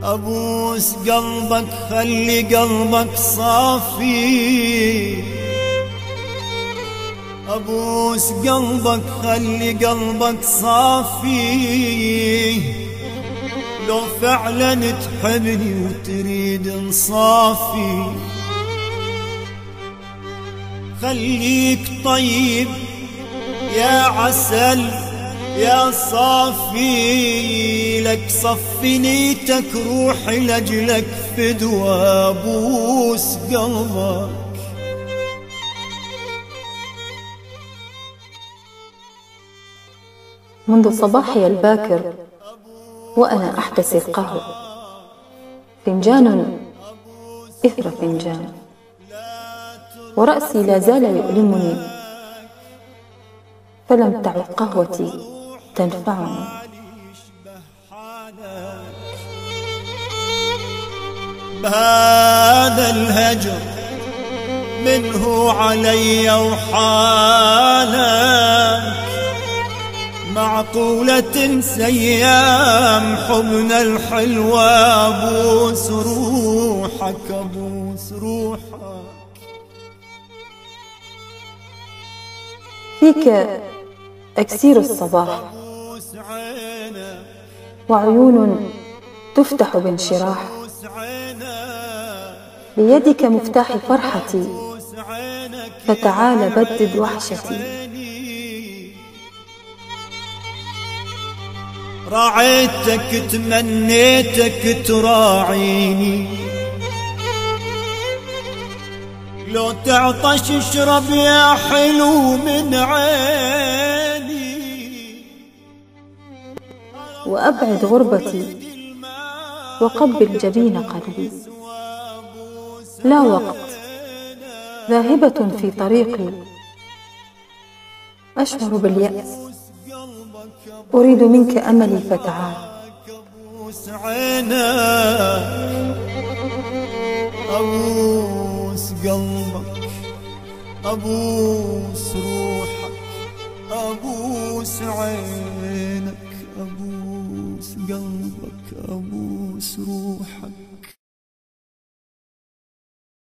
أبوس قلبك خلي قلبك صافي، أبوس قلبك خلي قلبك صافي، لو فعلا تحبني وتريد انصافي. خليك طيب يا عسل يا صافي، لك صفي نيتك روحي لأجلك فدوى أبوس قلبك. منذ صباحي الباكر وأنا أحتسي القهوة، فنجان إثر فنجان، ورأسي لا زال يؤلمني، فلم تعد قهوتي تنفعني. بهذا الهجر منه علي وحالك، معقولة سيام حبنا الحلوة أبوس روحك أبوس روحك. فيك أكسير الصباح وعيون تفتح بانشراح، بيدك مفتاح فرحتي فتعال بدد وحشتي. راعيتك تمنيتك تراعيني، لو تعطش اشرب يا حلو من عيني. وأبعد غربتي وقبل جبين قلبي، لا وقت ذاهبة في طريقي، أشعر باليأس أريد منك أملي فتعال. أبوس عينك أبوس قلبك أبوس روحك أبوس عينك أبوس قلبك أبوس روحك.